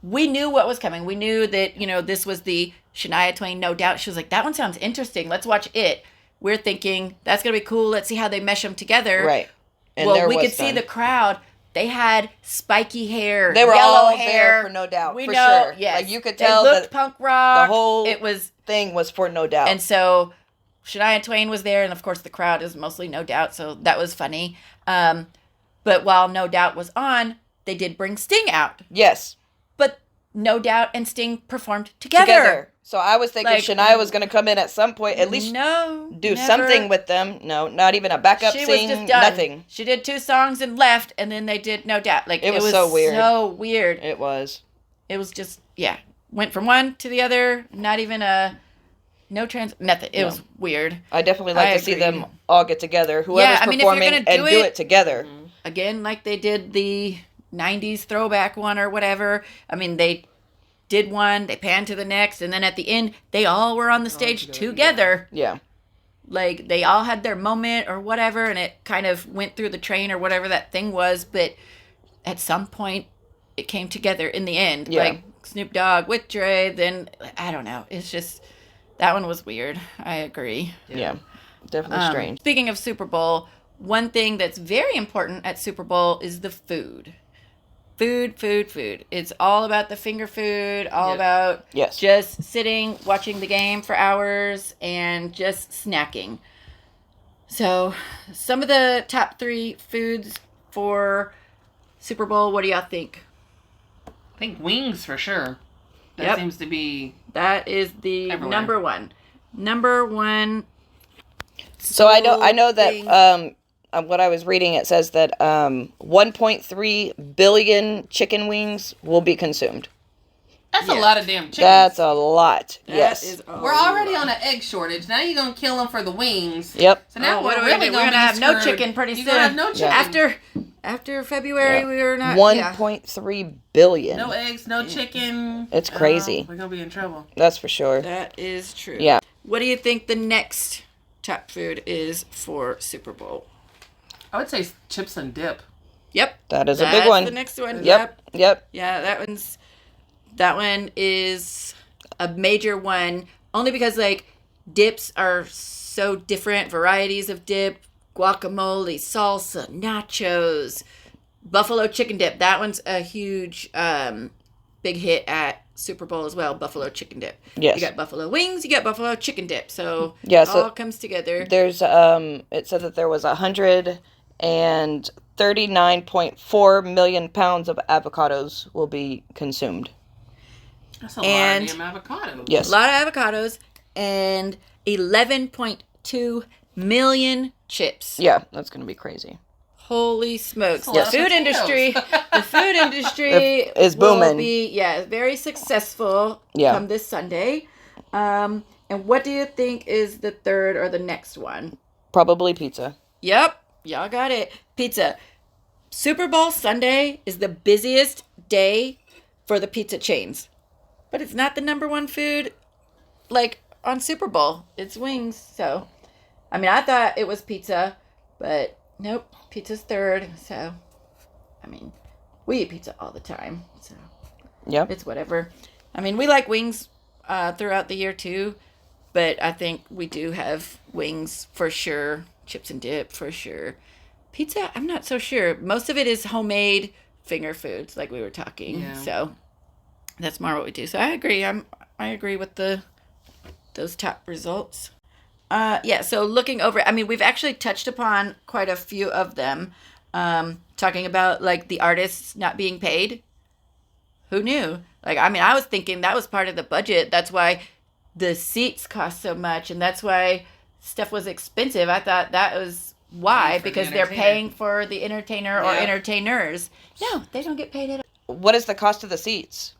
Speaker 5: we knew what was coming. We knew that, this was the Shania Twain No Doubt. She was like, that one sounds interesting. Let's watch it. We're thinking, that's going to be cool. Let's see how they mesh them together.
Speaker 2: Right. And
Speaker 5: well,
Speaker 2: there
Speaker 5: we
Speaker 2: was
Speaker 5: could see
Speaker 2: none.
Speaker 5: the crowd. They had spiky hair.
Speaker 2: They were
Speaker 5: yellow
Speaker 2: all
Speaker 5: hair.
Speaker 2: there for No Doubt,
Speaker 5: We
Speaker 2: for
Speaker 5: know,
Speaker 2: sure.
Speaker 5: Yes.
Speaker 2: Like, you could tell
Speaker 5: They looked
Speaker 2: that
Speaker 5: punk rock.
Speaker 2: the whole
Speaker 5: It was,
Speaker 2: thing was for No Doubt.
Speaker 5: and so Shania Twain was there, and of course the crowd is mostly No Doubt, so that was funny. But while No Doubt was on, they did bring Sting out.
Speaker 2: yes.
Speaker 5: But No Doubt and Sting performed together.
Speaker 2: So I was thinking
Speaker 5: Like,
Speaker 2: Shania was going to come in at some point, at least
Speaker 5: no,
Speaker 2: do
Speaker 5: never.
Speaker 2: something with them. No, not even a backup
Speaker 5: She
Speaker 2: sing,
Speaker 5: was just done.
Speaker 2: nothing.
Speaker 5: She did 2 songs and left, and then they did No Doubt. Like
Speaker 2: It was so weird.
Speaker 5: So weird.
Speaker 2: It was.
Speaker 5: It was just went from one to the other. Not even nothing. It was weird.
Speaker 2: I definitely like
Speaker 5: I
Speaker 2: to see
Speaker 5: agree.
Speaker 2: them all get together. Whoever's
Speaker 5: I mean, if you're
Speaker 2: performing
Speaker 5: gonna
Speaker 2: and
Speaker 5: do
Speaker 2: do
Speaker 5: it-
Speaker 2: it together.
Speaker 5: Again, like they did the 90s throwback one or whatever. I mean, they did one, they panned to the next, and then at the end, they all were on the stage together.
Speaker 2: Yeah.
Speaker 5: Like, they all had their moment or whatever, and it kind of went through the train or whatever that thing was, but at some point, it came together in the end.
Speaker 2: Yeah.
Speaker 5: Like, Snoop Dogg with Dre, then, I don't know. It's just, that one was weird. I agree.
Speaker 2: Yeah. Definitely strange.
Speaker 5: Speaking of Super Bowl, one thing that's very important at Super Bowl is the food. Food. It's all about the finger food, all about
Speaker 2: Yes.
Speaker 5: just sitting, watching the game for hours, and just snacking. So, some of the top 3 foods for Super Bowl, what do y'all think?
Speaker 4: I think wings for sure. That
Speaker 5: Yep.
Speaker 4: seems to be
Speaker 5: That is the
Speaker 4: everywhere.
Speaker 5: number one. Number one.
Speaker 2: So I know
Speaker 5: thing.
Speaker 2: that what I was reading, it says that 1.3 billion chicken wings will be consumed.
Speaker 4: That's a
Speaker 5: Yeah.
Speaker 4: lot of damn chickens.
Speaker 2: That's a lot.
Speaker 5: That
Speaker 2: yes.
Speaker 5: is a
Speaker 4: We're already
Speaker 5: lot.
Speaker 4: on an egg shortage. Now you're gonna kill them for the wings.
Speaker 2: Yep.
Speaker 4: So now
Speaker 5: Oh,
Speaker 4: we're
Speaker 5: what are we
Speaker 4: really
Speaker 5: gonna do? We're
Speaker 4: gonna
Speaker 5: gonna have
Speaker 4: be
Speaker 5: no
Speaker 4: screwed.
Speaker 5: chicken pretty
Speaker 4: You're
Speaker 5: soon.
Speaker 4: gonna have no chicken.
Speaker 5: After February,
Speaker 2: Yeah.
Speaker 5: we were not.
Speaker 2: 1.3 billion.
Speaker 4: No eggs, no chicken.
Speaker 2: It's crazy.
Speaker 4: We're gonna be in trouble.
Speaker 2: That's for sure.
Speaker 5: That is true.
Speaker 2: Yeah.
Speaker 5: What do you think the next top food is for Super Bowl?
Speaker 4: I would say chips and dip.
Speaker 5: Yep.
Speaker 2: That is a big
Speaker 5: That's
Speaker 2: one.
Speaker 5: the next one.
Speaker 2: Yep. Yep.
Speaker 5: Yeah, that one is a major one. Only because like dips are so different, varieties of dip, guacamole, salsa, nachos, buffalo chicken dip. That one's a huge big hit at Super Bowl as well, buffalo chicken dip.
Speaker 2: Yes.
Speaker 5: You got buffalo wings, you got buffalo chicken dip. So
Speaker 2: Yeah,
Speaker 5: it
Speaker 2: so
Speaker 5: all comes together.
Speaker 2: There's it said that there was 139.4 million pounds of avocados will be consumed.
Speaker 4: That's a
Speaker 5: And-
Speaker 4: lot of damn avocados.
Speaker 2: Yes.
Speaker 5: A lot of avocados and 11.2 million chips.
Speaker 2: Yeah, that's going to be crazy.
Speaker 5: Holy smokes.
Speaker 4: That's a
Speaker 5: The
Speaker 4: lot of
Speaker 5: food
Speaker 4: potatoes.
Speaker 5: industry, the food industry
Speaker 2: Is
Speaker 5: will
Speaker 2: booming.
Speaker 5: be, very successful
Speaker 2: Yeah.
Speaker 5: come this Sunday. And what do you think is the third or the next one?
Speaker 2: Probably pizza.
Speaker 5: Yep, y'all got it. Pizza. Super Bowl Sunday is the busiest day for the pizza chains. But it's not the number one food like on Super Bowl. It's wings. So, I mean, I thought it was pizza, but nope, pizza's third. So, I mean, we eat pizza all the time. So,
Speaker 2: Yep.
Speaker 5: it's whatever. I mean, we like wings throughout the year too, but I think we do have wings for sure, chips and dip for sure. Pizza, I'm not so sure. Most of it is homemade finger foods, like we were talking.
Speaker 4: Yeah.
Speaker 5: So that's more what we do. So I agree. I agree with those top results. Yeah. So looking over, I mean, we've actually touched upon quite a few of them. Talking about like the artists not being paid. Who knew? Like, I mean, I was thinking that was part of the budget. That's why the seats cost so much, and that's why stuff was expensive. I thought that was why, because they're paying for the entertainer or entertainers. No, they don't get paid at all.
Speaker 2: What is the cost of the seats?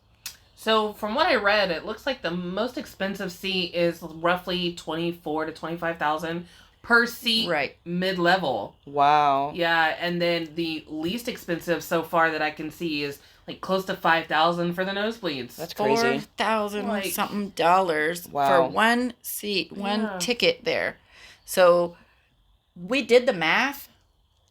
Speaker 4: So from what I read, it looks like the most expensive seat is roughly 24 to 25,000 per seat,
Speaker 5: Right.
Speaker 4: mid-level.
Speaker 2: Wow.
Speaker 4: Yeah, and then the least expensive so far that I can see is like close to 5,000 for the nosebleeds.
Speaker 2: That's crazy.
Speaker 5: $4,000 something dollars
Speaker 2: Wow.
Speaker 5: for one seat, one ticket there. So we did the math,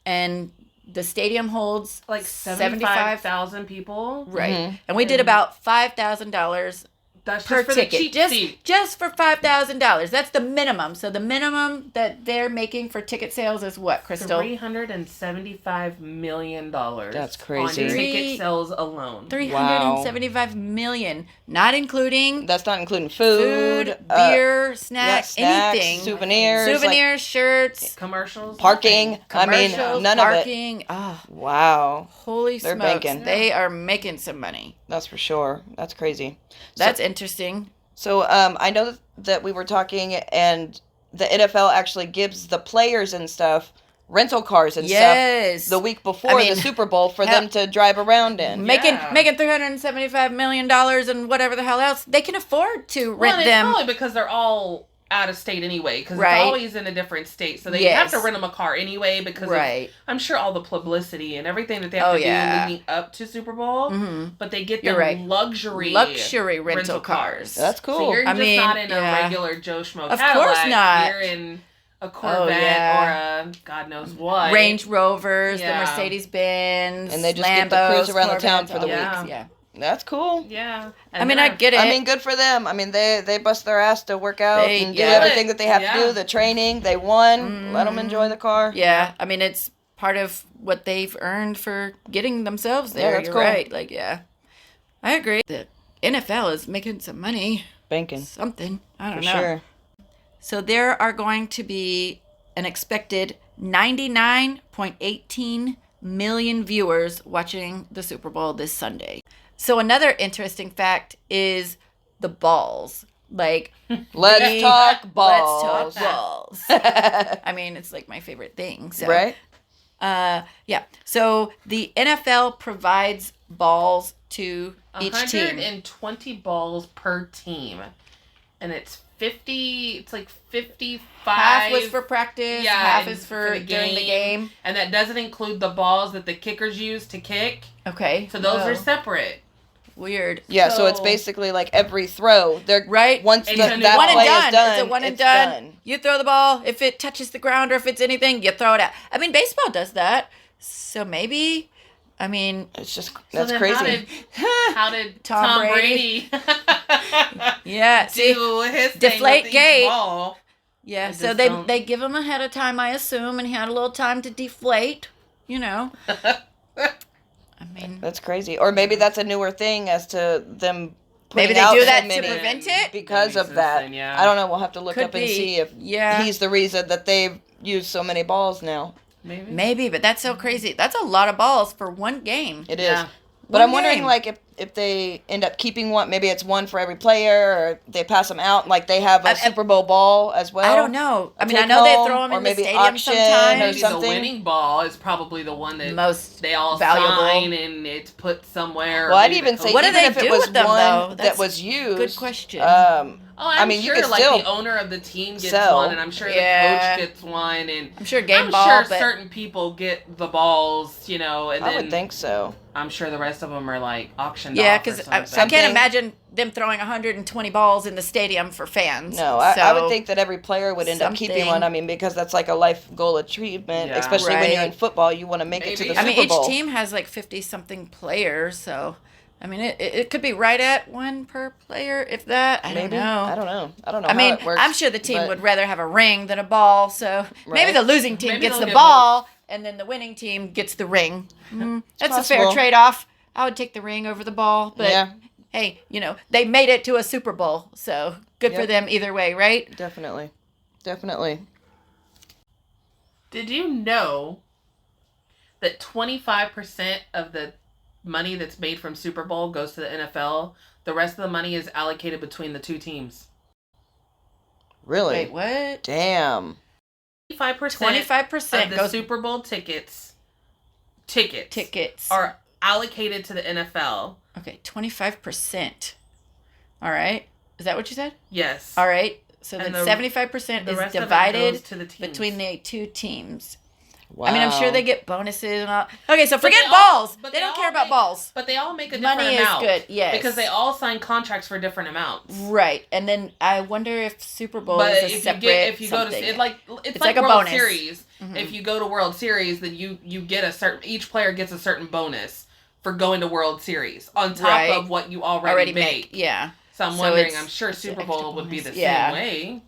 Speaker 5: and the stadium holds
Speaker 4: like 75,000 people.
Speaker 5: Right.
Speaker 2: Mm-hmm.
Speaker 5: And we did about $5,000
Speaker 4: That's
Speaker 5: per
Speaker 4: just for the
Speaker 5: ticket.
Speaker 4: cheap
Speaker 5: Just
Speaker 4: seat.
Speaker 5: just for $5,000. That's the minimum. So the minimum that they're making for ticket sales is what, Crystal?
Speaker 4: $375 million.
Speaker 2: That's crazy.
Speaker 4: On ticket sales alone.
Speaker 5: $375 million, not including
Speaker 2: That's not including food,
Speaker 5: beer, snacks,
Speaker 2: snacks,
Speaker 5: anything.
Speaker 2: souvenirs,
Speaker 5: shirts,
Speaker 4: Commercials.
Speaker 2: parking. I mean,
Speaker 5: commercials,
Speaker 2: none
Speaker 5: parking. Oh,
Speaker 2: of it. Wow.
Speaker 5: holy
Speaker 2: They're
Speaker 5: smokes.
Speaker 2: banking.
Speaker 5: They are making some money.
Speaker 2: That's for sure. That's crazy.
Speaker 5: That's interesting.
Speaker 2: So I know that we were talking, and the NFL actually gives the players and stuff rental cars and
Speaker 5: Yes.
Speaker 2: stuff the week before the Super Bowl for them to drive around in.
Speaker 5: Making
Speaker 4: Yeah.
Speaker 5: $375 million and whatever the hell else. They can afford to rent
Speaker 4: Well,
Speaker 5: them.
Speaker 4: it's probably because they're all out of state anyway, because
Speaker 5: Right.
Speaker 4: it's always in a different state, so they
Speaker 5: Yes.
Speaker 4: have to rent them a car anyway because
Speaker 5: Right.
Speaker 4: of, I'm sure, all the publicity and everything that they have to do leading up to Super Bowl.
Speaker 5: Mhm.
Speaker 4: But they get
Speaker 5: You're
Speaker 4: them
Speaker 5: right.
Speaker 4: luxury
Speaker 5: rental cars.
Speaker 2: That's cool.
Speaker 4: So you're
Speaker 5: I
Speaker 4: just
Speaker 5: mean,
Speaker 4: not in
Speaker 5: yeah.
Speaker 4: a regular Joe Schmo
Speaker 5: Of
Speaker 4: Cadillac.
Speaker 5: course not.
Speaker 4: You're in a Corvette or a God knows what.
Speaker 5: Range Rovers,
Speaker 4: Yeah.
Speaker 5: the Mercedes Benz,
Speaker 2: And they just
Speaker 5: Lambos,
Speaker 2: get to cruise around the town
Speaker 5: Corvettes,
Speaker 2: for the
Speaker 5: all
Speaker 4: week.
Speaker 5: that. Yeah.
Speaker 2: That's cool.
Speaker 4: Yeah.
Speaker 5: I mean, I get it.
Speaker 2: I mean, good for them. I mean, they bust their ass to work out
Speaker 5: They-
Speaker 2: and do
Speaker 5: yeah.
Speaker 2: everything that they have
Speaker 4: Yeah.
Speaker 2: to do. The training, they won. Let them enjoy the car.
Speaker 5: Yeah, I mean, it's part of what they've earned for getting themselves there.
Speaker 2: that's
Speaker 5: You're
Speaker 2: cool.
Speaker 5: right. Like, yeah. I agree. The NFL is making some money.
Speaker 2: Banking.
Speaker 5: Something. I don't
Speaker 2: For
Speaker 5: know.
Speaker 2: sure.
Speaker 5: So there are going to be an expected 99.18 million viewers watching the Super Bowl this Sunday. So another interesting fact is the balls. Like,
Speaker 2: Let's talk balls.
Speaker 5: let's talk balls. I mean, it's like my favorite thing. So.
Speaker 2: Right?
Speaker 5: Yeah. So the NFL provides balls to each team.
Speaker 4: 120 balls per team. And it's 50, it's like 55.
Speaker 5: Half was for practice, half
Speaker 4: and
Speaker 5: is for during the game.
Speaker 4: And that doesn't include the balls that the kickers use to kick.
Speaker 5: Okay.
Speaker 4: So those
Speaker 5: Whoa.
Speaker 4: are separate.
Speaker 5: Weird.
Speaker 2: Yeah, so it's
Speaker 4: So-
Speaker 2: basically like every throw. They're
Speaker 5: Right?
Speaker 2: Once
Speaker 4: It's
Speaker 2: that
Speaker 4: a new
Speaker 2: play
Speaker 4: ball.
Speaker 5: One and
Speaker 2: is
Speaker 5: done.
Speaker 2: done,
Speaker 5: It's a one and
Speaker 2: it's
Speaker 5: done. You throw the ball. If it touches the ground or if it's anything, you throw it out. I mean, baseball does that. So maybe, I mean,
Speaker 2: It's just,
Speaker 4: So
Speaker 2: that's
Speaker 4: then
Speaker 2: crazy.
Speaker 4: How did
Speaker 5: Tom
Speaker 4: Tom
Speaker 5: Brady.
Speaker 4: Brady
Speaker 5: yeah. See,
Speaker 4: do his thing
Speaker 5: deflate
Speaker 4: with each
Speaker 5: gate.
Speaker 4: ball?
Speaker 5: yeah.
Speaker 4: I
Speaker 5: So
Speaker 4: just
Speaker 5: they
Speaker 4: don't-
Speaker 5: they give him ahead of time, I assume, and he had a little time to deflate. You know. I mean,
Speaker 2: That's crazy. Or maybe that's a newer thing as to them
Speaker 5: maybe
Speaker 2: putting
Speaker 5: they
Speaker 2: out
Speaker 5: do
Speaker 2: so
Speaker 5: that to
Speaker 2: many
Speaker 5: prevent it.
Speaker 2: because
Speaker 4: That
Speaker 2: of
Speaker 4: makes
Speaker 2: that.
Speaker 4: sense then, yeah.
Speaker 2: I don't know. We'll have to look
Speaker 5: Could
Speaker 2: up and
Speaker 5: be.
Speaker 2: see if
Speaker 5: Yeah.
Speaker 2: he's the reason that they've used so many balls now.
Speaker 5: Maybe, but that's so crazy. That's a lot of balls for one game.
Speaker 2: It is.
Speaker 4: Yeah.
Speaker 2: But
Speaker 5: One
Speaker 2: I'm wondering,
Speaker 5: game.
Speaker 2: like, if they end up keeping one, maybe it's one for every player, or they pass them out, like they have a Super Bowl ball as well.
Speaker 5: I don't know. I mean, I
Speaker 2: take
Speaker 5: know they
Speaker 2: home,
Speaker 5: throw them
Speaker 2: or
Speaker 5: in the
Speaker 2: maybe
Speaker 5: stadium
Speaker 2: auction or
Speaker 5: sometimes.
Speaker 4: Maybe the
Speaker 2: something.
Speaker 4: winning ball is probably the one that
Speaker 5: Most
Speaker 4: they all
Speaker 5: valuable.
Speaker 4: sign and it's put somewhere.
Speaker 2: Well, I'd
Speaker 4: Maybe
Speaker 2: even
Speaker 4: the
Speaker 2: say
Speaker 4: coach-
Speaker 5: What do
Speaker 2: even
Speaker 5: they
Speaker 2: if it
Speaker 5: do
Speaker 2: was
Speaker 5: with them,
Speaker 2: one
Speaker 5: though?
Speaker 2: that
Speaker 5: That's
Speaker 2: was used.
Speaker 5: good question.
Speaker 4: Oh, I'm
Speaker 2: you
Speaker 4: sure
Speaker 2: could
Speaker 4: like
Speaker 2: still
Speaker 4: the owner of the team gets
Speaker 2: sell.
Speaker 4: one, and I'm sure
Speaker 5: Yeah.
Speaker 4: the coach gets one, and
Speaker 5: I'm sure game
Speaker 4: I'm
Speaker 5: ball,
Speaker 4: sure
Speaker 5: but
Speaker 4: certain people get the balls, you know, and
Speaker 2: I
Speaker 4: then
Speaker 2: would think so.
Speaker 4: I'm sure the rest of them are like auctioned
Speaker 5: yeah,
Speaker 4: off.
Speaker 5: because
Speaker 4: Because
Speaker 5: I
Speaker 2: Something-
Speaker 5: can't imagine them throwing 120 balls in the stadium for fans.
Speaker 2: No, I
Speaker 5: So-
Speaker 2: would think that every player would end up keeping
Speaker 5: something-
Speaker 2: one. I mean, because that's like a life goal achievement,
Speaker 4: Yeah.
Speaker 2: especially when you're
Speaker 5: Right.
Speaker 2: in football. You want to make it to
Speaker 4: Maybe.
Speaker 2: the
Speaker 5: I mean,
Speaker 2: Super
Speaker 5: each
Speaker 2: Bowl.
Speaker 5: team has like 50-something players, so I mean, it could be right at one per player, if that. I
Speaker 2: Maybe.
Speaker 5: don't know.
Speaker 2: I don't know. I don't know
Speaker 5: I
Speaker 2: how
Speaker 5: mean,
Speaker 2: it works.
Speaker 5: I'm sure the team
Speaker 2: but-
Speaker 5: would rather have a ring than a ball, so maybe
Speaker 2: Right.
Speaker 5: the losing team
Speaker 4: Maybe
Speaker 5: gets
Speaker 4: they'll
Speaker 5: the
Speaker 4: get
Speaker 5: ball, and then the winning team gets the ring. That's a fair
Speaker 2: possible.
Speaker 5: trade-off. I would take the ring over the ball, but
Speaker 2: Yeah.
Speaker 5: hey, you know, they made it to a Super Bowl, so good for
Speaker 2: Yep.
Speaker 5: them either way, right?
Speaker 2: Definitely. Definitely.
Speaker 4: Did you know that 25% of the money that's made from Super Bowl goes to the NFL. The rest of the money is allocated between the two teams.
Speaker 2: Really?
Speaker 5: Wait, what?
Speaker 2: Damn.
Speaker 4: 25% of the
Speaker 5: goes
Speaker 4: Super Bowl tickets
Speaker 5: tickets.
Speaker 4: are allocated to the NFL.
Speaker 5: Okay, 25%. All right. Is that what you said?
Speaker 4: Yes.
Speaker 5: All right. So then
Speaker 4: And
Speaker 5: 75%
Speaker 4: the
Speaker 5: is
Speaker 4: rest of it
Speaker 5: divided
Speaker 4: goes to the teams.
Speaker 5: between the two teams.
Speaker 2: Wow.
Speaker 5: I mean, I'm sure they get bonuses and all. Okay, so
Speaker 4: But
Speaker 5: forget
Speaker 4: they all-
Speaker 5: balls.
Speaker 4: but
Speaker 5: They
Speaker 4: they
Speaker 5: don't
Speaker 4: all
Speaker 5: care about
Speaker 4: make-
Speaker 5: balls.
Speaker 4: But they all make a different
Speaker 5: Money
Speaker 4: amount.
Speaker 5: is good, yes.
Speaker 4: Because they all sign contracts for different amounts.
Speaker 5: Right. And then I wonder if Super Bowl
Speaker 4: But
Speaker 5: is a separate
Speaker 4: if you go
Speaker 5: something.
Speaker 4: to it's
Speaker 5: like
Speaker 4: like
Speaker 5: a
Speaker 4: World
Speaker 5: bonus.
Speaker 4: Series.
Speaker 5: Mhm.
Speaker 4: If you go to World Series, then you get a certain, each player gets a certain bonus for going to World Series on top
Speaker 5: Right.
Speaker 4: of what you already make.
Speaker 5: Yeah.
Speaker 4: So I'm
Speaker 5: So
Speaker 4: wondering,
Speaker 5: it's-
Speaker 4: I'm sure
Speaker 5: it's an
Speaker 4: Super
Speaker 5: extra
Speaker 4: Bowl would be the
Speaker 5: bonus. Yeah.
Speaker 4: same way.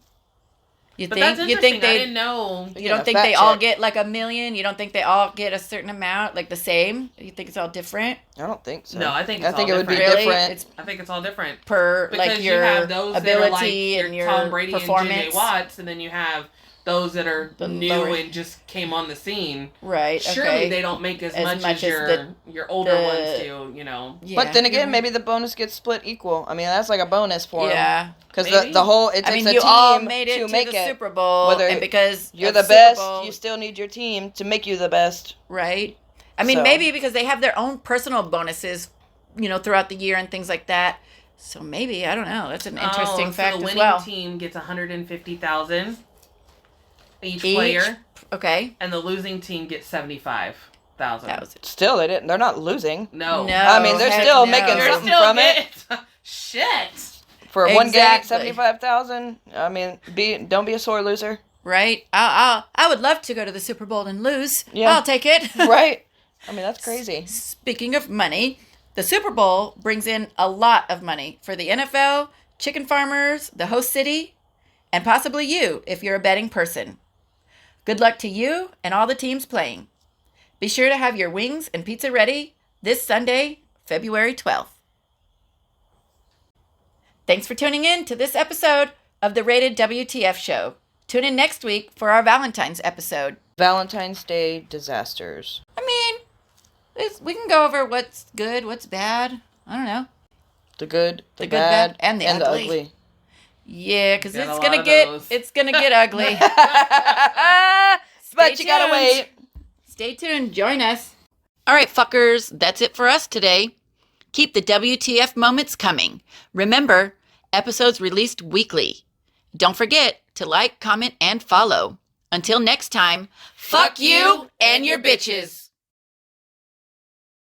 Speaker 5: You
Speaker 4: But
Speaker 5: think
Speaker 4: that's
Speaker 5: you
Speaker 4: interesting.
Speaker 5: think
Speaker 4: I
Speaker 5: they
Speaker 4: didn't know.
Speaker 5: you
Speaker 2: Yeah,
Speaker 5: don't think
Speaker 2: fact
Speaker 5: they all
Speaker 2: check.
Speaker 5: get like $1 million? You don't think they all get a certain amount, like the same? You think it's all different
Speaker 2: I don't think so.
Speaker 4: No, I think
Speaker 2: I
Speaker 4: it's
Speaker 2: think
Speaker 4: all
Speaker 2: it would be
Speaker 4: different.
Speaker 5: Really?
Speaker 2: different.
Speaker 5: It's
Speaker 4: I think it's all different.
Speaker 5: per
Speaker 4: Because
Speaker 5: like
Speaker 4: you
Speaker 5: your
Speaker 4: have those that are like
Speaker 5: ability and your
Speaker 4: Tom Brady
Speaker 5: performance.
Speaker 4: and J.J. Watts, and then you have those that are
Speaker 5: The
Speaker 4: new
Speaker 5: lower-
Speaker 4: and just came on the scene.
Speaker 5: Right.
Speaker 4: Surely
Speaker 5: okay.
Speaker 4: they don't make as much
Speaker 5: much
Speaker 4: as
Speaker 5: as
Speaker 4: your older
Speaker 5: the-
Speaker 4: ones do, you know.
Speaker 5: Yeah.
Speaker 2: But then again,
Speaker 5: Mhm.
Speaker 2: maybe the bonus gets split equal. I mean, that's like a bonus for them.
Speaker 5: Yeah.
Speaker 2: Because
Speaker 4: Maybe.
Speaker 2: the whole, it
Speaker 5: I
Speaker 2: takes
Speaker 5: mean,
Speaker 2: a
Speaker 5: you
Speaker 2: team
Speaker 5: all made it
Speaker 2: to
Speaker 5: to
Speaker 2: make
Speaker 5: the
Speaker 2: it.
Speaker 5: Super Bowl,
Speaker 2: Whether
Speaker 5: and because
Speaker 2: You're
Speaker 5: of
Speaker 2: the
Speaker 5: Super
Speaker 2: best,
Speaker 5: Bowl,
Speaker 2: you still need your team to make you the best.
Speaker 5: right? I mean,
Speaker 2: So-
Speaker 5: maybe because they have their own personal bonuses, throughout the year and things like that. So maybe I don't know. That's an interesting fact
Speaker 4: so the
Speaker 5: as
Speaker 4: winning
Speaker 5: well.
Speaker 4: team gets $150,000 each
Speaker 5: Each-
Speaker 4: player,
Speaker 5: Okay.
Speaker 4: and the losing team gets $75,000.
Speaker 2: Still, they're not losing.
Speaker 4: No.
Speaker 5: No.
Speaker 2: I mean, they're
Speaker 5: heck
Speaker 2: still
Speaker 5: no.
Speaker 2: making
Speaker 4: You're
Speaker 2: something
Speaker 4: still
Speaker 2: from it.
Speaker 4: getting- Shit.
Speaker 2: For one game,
Speaker 5: Exactly.
Speaker 2: 75,000. I mean, don't be a sore loser,
Speaker 5: Right? I would love to go to the Super Bowl and lose.
Speaker 2: Yeah.
Speaker 5: I'll take it.
Speaker 2: right? I mean, that's crazy.
Speaker 5: Speaking of money, the Super Bowl brings in a lot of money for the NFL, chicken farmers, the host city, and possibly you if you're a betting person. Good luck to you and all the teams playing. Be sure to have your wings and pizza ready this Sunday, February 12th. Thanks for tuning in to this episode of the Rated WTF Show. Tune in next week for our Valentine's episode.
Speaker 2: Valentine's Day disasters.
Speaker 5: I mean, we can go over what's good, what's bad. I don't know.
Speaker 2: The good, the,
Speaker 5: good,
Speaker 2: bad,
Speaker 5: bad, and the ugly. Yeah, because
Speaker 4: Got a
Speaker 5: it's
Speaker 4: lot
Speaker 5: gonna
Speaker 4: of
Speaker 5: get
Speaker 4: those.
Speaker 5: ugly.
Speaker 2: But you gotta
Speaker 5: tuned.
Speaker 2: wait.
Speaker 5: Stay tuned. Join us. All right, fuckers. That's it for us today. Keep the WTF moments coming. Remember, episodes released weekly. Don't forget to like, comment, and follow. Until next time, fuck you and your bitches.